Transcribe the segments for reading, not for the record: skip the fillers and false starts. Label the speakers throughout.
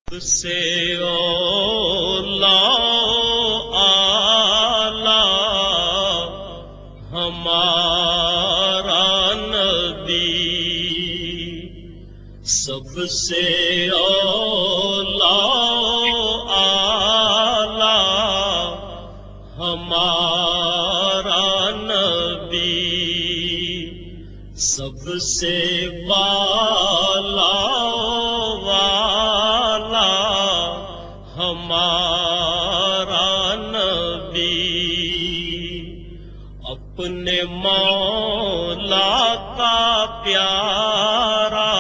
Speaker 1: سے اولا آلہ ہمارا نبی، سب سے اولا آلہ ہمارا نبی، سب سے بالا ہمارا نبی، اپنے مولا کا پیارا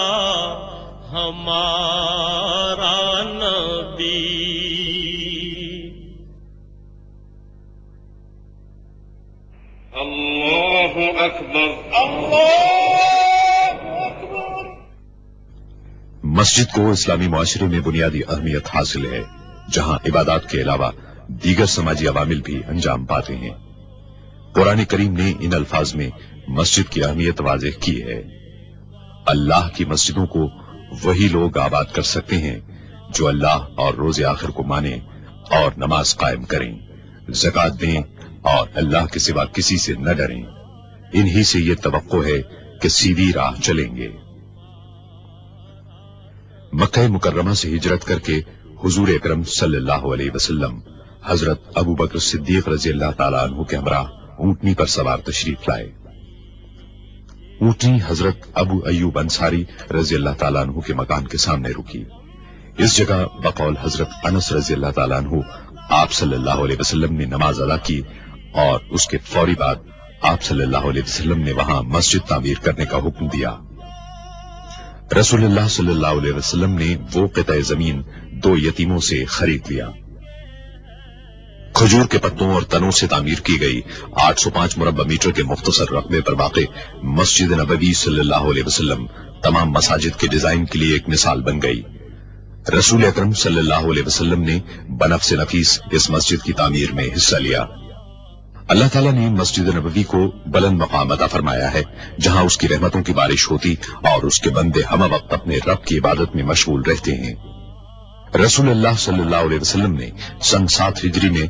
Speaker 1: ہمارا نبی۔
Speaker 2: اللہ اکبر، اللہ اکبر۔
Speaker 3: مسجد کو اسلامی معاشرے میں بنیادی اہمیت حاصل ہے، جہاں عبادات کے علاوہ دیگر سماجی عوامل بھی انجام پاتے ہیں۔ قرآن کریم نے ان الفاظ میں مسجد کی اہمیت واضح کی ہے۔ اللہ کی مسجدوں کو وہی لوگ آباد کر سکتے ہیں جو اللہ اور روز آخر کو مانیں اور نماز قائم کریں، زکوٰۃ دیں اور اللہ کے سوا کسی سے نہ ڈریں۔ انہی سے یہ توقع ہے کہ سیدھی راہ چلیں گے۔ مکہ مکرمہ سے ہجرت کر کے حضور اکرم صلی اللہ علیہ وسلم حضرت ابو بکر صدیق رضی اللہ تعالیٰ عنہ کے ہمراہ اونٹنی پر سوار تشریف لائے۔ اونٹنی حضرت ابو ایوب انصاری رضی اللہ تعالیٰ عنہ کے مکان کے سامنے رکی۔ اس جگہ بقول حضرت انس رضی اللہ تعالیٰ عنہ آپ صلی اللہ علیہ وسلم نے نماز ادا کی اور اس کے فوری بعد آپ صلی اللہ علیہ وسلم نے وہاں مسجد تعمیر کرنے کا حکم دیا۔ رسول اللہ صلی اللہ علیہ وسلم نے وہ قطع زمین 2 یتیموں سے خرید لیا۔ کھجور کے پتوں اور تنوں سے تعمیر کی گئی 805 مربع میٹر کے مختصر رقبے پر واقع مسجد نبوی صلی اللہ علیہ وسلم تمام مساجد کے ڈیزائن کے لیے ایک مثال بن گئی۔ رسول اکرم صلی اللہ علیہ وسلم نے بنفس نفیس اس مسجد کی تعمیر میں حصہ لیا۔ اللہ تعالیٰ نے مسجد نبوی کو بلند مقام عطا فرمایا ہے، جہاں اس کی رحمتوں کی بارش ہوتی اور اس کے بندے ہم وقت اپنے رب کی عبادت میں مشغول رہتے ہیں۔ رسول اللہ صلی اللہ علیہ وسلم نے سن 7 ہجری میں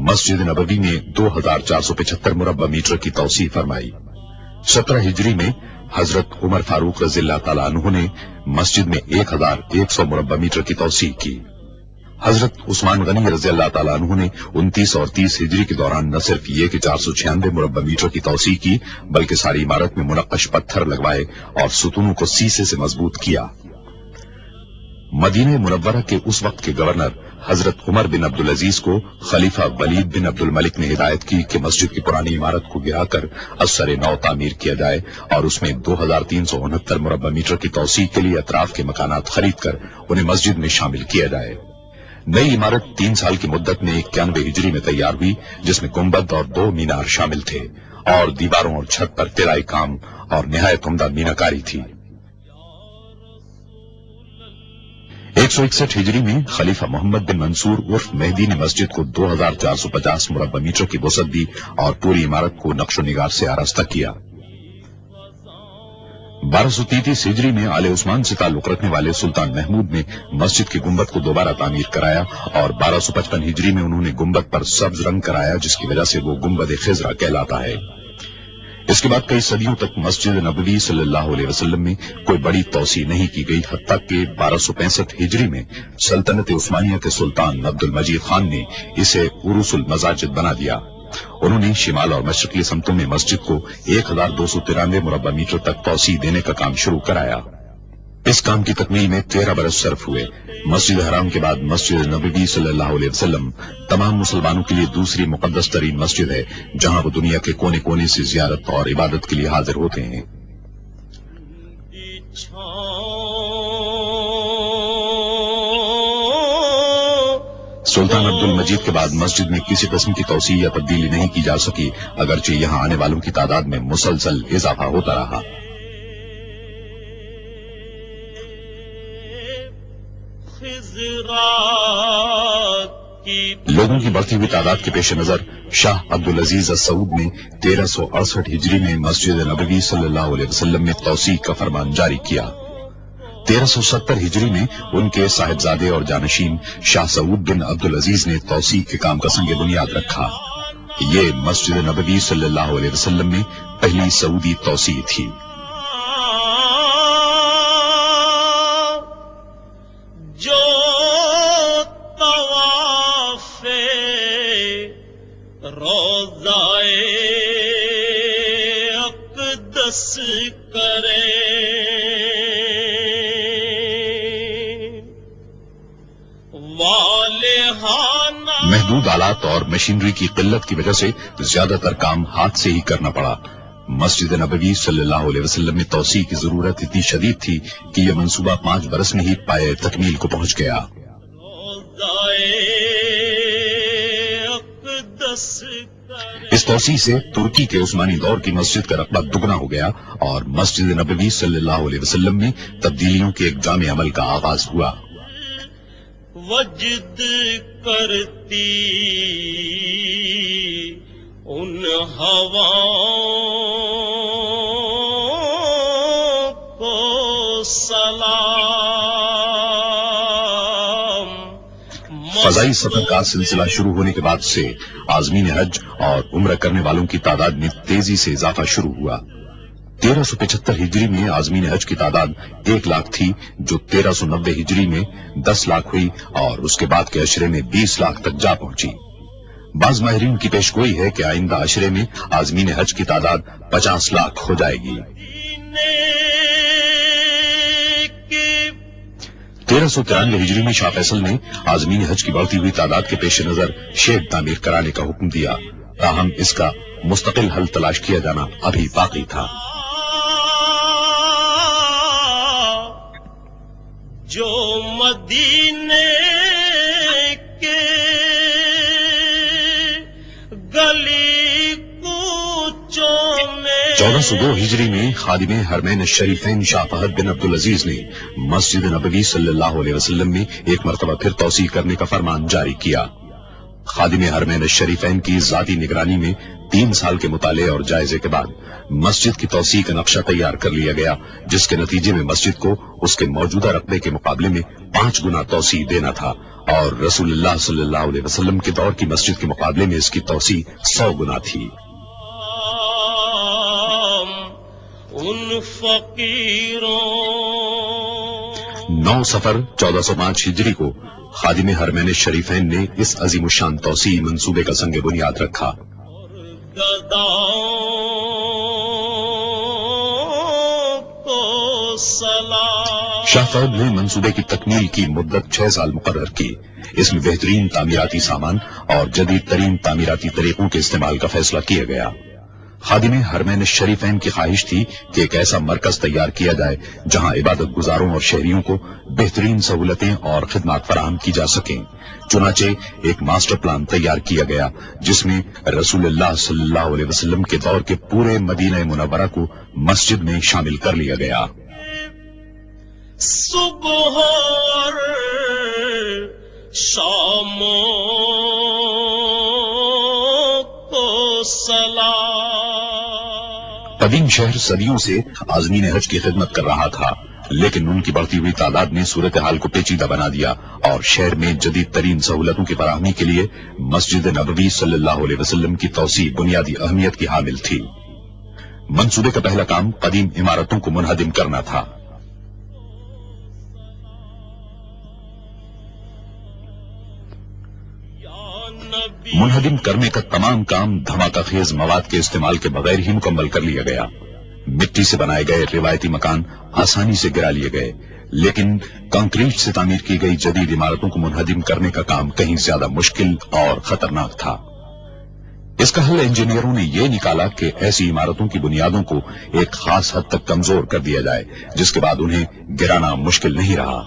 Speaker 3: مسجد نبوی میں 2475 مربع میٹر کی توسیع فرمائی۔ 17 ہجری میں حضرت عمر فاروق رضی اللہ تعالیٰ عنہ نے مسجد میں 1100 مربع میٹر کی توسیع کی۔ حضرت عثمان غنی رضی اللہ تعالیٰ عنہ نے 29 اور 30 ہجری کے دوران نہ صرف یہ کہ 496 مربع میٹر کی توسیع کی، بلکہ ساری عمارت میں منقش پتھر لگوائے اور ستونوں کو سیسے سے مضبوط کیا۔ مدینہ منورہ کے اس وقت کے گورنر حضرت عمر بن عبدالعزیز کو خلیفہ ولید بن عبد الملک نے ہدایت کی کہ مسجد کی پرانی عمارت کو گرا کر ازسر نو تعمیر کیا جائے اور اس میں 2369 مربع میٹر کی توسیع کے لیے اطراف کے مکانات خرید کر انہیں مسجد میں شامل کیا جائے۔ نئی عمارت 3 سال کی مدت میں 91 ہجری میں تیار ہوئی، جس میں گنبد اور 2 مینار شامل تھے اور دیواروں اور چھت پر طلائی کام اور نہایت عمدہ میناکاری تھی۔ 161 ہجری میں خلیفہ محمد بن منصور عرف مہدی نے مسجد کو 2450 مربع میٹر کی وسعت دی اور پوری عمارت کو نقش و نگار سے آراستہ کیا۔ 1233 ہجری میں آل عثمان سے تعلق رکھنے والے سلطان محمود نے مسجد کی گنبد کو دوبارہ تعمیر کرایا اور 1255 ہجری میں انہوں نے گنبد پر سبز رنگ کرایا، جس کی وجہ سے وہ گنبد خضرا کہلاتا ہے۔ اس کے بعد کئی صدیوں تک مسجد نبوی صلی اللہ علیہ وسلم میں کوئی بڑی توسیع نہیں کی گئی، حتیٰ کہ 1265 ہجری میں سلطنت عثمانیہ کے سلطان عبد المجید خان نے اسے عروس المساجد بنا دیا۔ انہوں نے شمال اور مشرقی سمتوں میں مسجد کو 1293 مربع میٹر تک توسیع دینے کا کام شروع کرایا۔ اس کام کی تکمیل میں 13 برس صرف ہوئے۔ مسجد حرام کے بعد مسجد نبوی صلی اللہ علیہ وسلم تمام مسلمانوں کے لیے دوسری مقدس ترین مسجد ہے، جہاں وہ دنیا کے کونے کونے سے زیارت اور عبادت کے لیے حاضر ہوتے ہیں۔ سلطان عبد المجید کے بعد مسجد میں کسی قسم کی توسیع یا تبدیلی نہیں کی جا سکی، اگرچہ یہاں آنے والوں کی تعداد میں مسلسل اضافہ ہوتا رہا۔ لوگوں کی بڑھتی ہوئی تعداد کے پیش نظر شاہ عبدالعزیز السعود نے 1368 ہجری میں مسجد نبوی صلی اللہ علیہ وسلم میں توسیع کا فرمان جاری کیا۔ 1370 ہجری میں ان کے صاحبزادے اور جانشین شاہ سعود بن عبدالعزیز نے توسیع کے کام کا سنگ بنیاد رکھا۔ یہ مسجد نبوی صلی اللہ علیہ وسلم میں پہلی سعودی توسیع تھی۔
Speaker 1: جو طواف روضائے اقدس کرے،
Speaker 3: محدود آلات اور مشینری کی قلت کی وجہ سے زیادہ تر کام ہاتھ سے ہی کرنا پڑا۔ مسجد نبوی صلی اللہ علیہ وسلم میں توسیع کی ضرورت اتنی شدید تھی کہ یہ منصوبہ 5 برس میں ہی پائے تکمیل کو پہنچ گیا۔ اس توسیع سے ترکی کے عثمانی دور کی مسجد کا رقبہ دگنا ہو گیا اور مسجد نبوی صلی اللہ علیہ وسلم میں تبدیلیوں کے ایک جامع عمل کا آغاز ہوا۔
Speaker 1: وجد کرتی ان ہواؤں کو سلام۔
Speaker 3: فضائی سفر کا سلسلہ شروع ہونے کے بعد سے عازمین حج اور عمرہ کرنے والوں کی تعداد میں تیزی سے اضافہ شروع ہوا۔ 1375 ہجری میں عازمین حج کی تعداد 1 لاکھ تھی، جو 1390 ہجری میں 10 لاکھ ہوئی اور اس کے بعد کے عشرے میں 20 لاکھ تک جا پہنچی۔ بعض ماہرین کی پیشگوئی ہے کہ آئندہ عشرے میں عازمین حج کی تعداد 50 لاکھ ہو جائے گی۔ 1393 ہجری میں شاہ فیصل نے عازمین حج کی بڑھتی ہوئی تعداد کے پیش نظر شیڈ تعمیر کرانے کا حکم دیا، تاہم اس کا مستقل حل تلاش کیا جانا ابھی باقی تھا۔
Speaker 1: جو مدینے کے گلی کوچوں میں
Speaker 3: 1402 ہجری میں خادم حرمین الشریفین شاہ فہد بن عبدالعزیز نے مسجد نبوی صلی اللہ علیہ وسلم میں ایک مرتبہ پھر توسیع کرنے کا فرمان جاری کیا۔ خادم حرمین الشریفین کی ذاتی نگرانی میں 3 سال کے مطالعے اور جائزے کے بعد مسجد کی توسیع کا نقشہ تیار کر لیا گیا، جس کے نتیجے میں مسجد کو اس کے موجودہ رقبے کے مقابلے میں 5 گنا توسیع دینا تھا، اور رسول اللہ صلی اللہ علیہ وسلم کے دور کی مسجد کے مقابلے میں اس کی توسیع 100 گنا تھی۔
Speaker 1: ان فقیروں
Speaker 3: 9 صفر 1405 ہجری کو خادم حرمین الشریفین نے اس عظیم الشان توسیع منصوبے کا سنگ بنیاد رکھا۔
Speaker 1: گداؤں کو سلام۔
Speaker 3: شاہ فہد نے منصوبے کی تکمیل کی مدت 6 سال مقرر کی۔ اس میں بہترین تعمیراتی سامان اور جدید ترین تعمیراتی طریقوں کے استعمال کا فیصلہ کیا گیا۔ خادم حرمین الشریفین کی خواہش تھی کہ ایک ایسا مرکز تیار کیا جائے جہاں عبادت گزاروں اور شہریوں کو بہترین سہولتیں اور خدمات فراہم کی جا سکیں۔ چنانچہ ایک ماسٹر پلان تیار کیا گیا جس میں رسول اللہ صلی اللہ علیہ وسلم کے دور کے پورے مدینہ منورہ کو مسجد میں شامل کر لیا گیا۔
Speaker 1: صبح اور شاموں کو سلام۔
Speaker 3: قدیم شہر صدیوں سے عازمین حج کی خدمت کر رہا تھا، لیکن ان کی بڑھتی ہوئی تعداد نے صورتحال کو پیچیدہ بنا دیا اور شہر میں جدید ترین سہولتوں کی فراہمی کے لیے مسجد نبوی صلی اللہ علیہ وسلم کی توسیع بنیادی اہمیت کی حامل تھی۔ منصوبے کا پہلا کام قدیم عمارتوں کو منہدم کرنا تھا۔ منہدم کرنے کا تمام کام دھماکہ خیز مواد کے استعمال کے بغیر ہی مکمل کر لیا گیا۔ مٹی سے بنائے گئے روایتی مکان آسانی سے گرا لیے گئے، لیکن کنکریٹ سے تعمیر کی گئی جدید عمارتوں کو منہدم کرنے کا کام کہیں زیادہ مشکل اور خطرناک تھا۔ اس کا حل انجینئروں نے یہ نکالا کہ ایسی عمارتوں کی بنیادوں کو ایک خاص حد تک کمزور کر دیا جائے، جس کے بعد انہیں گرانا مشکل نہیں رہا۔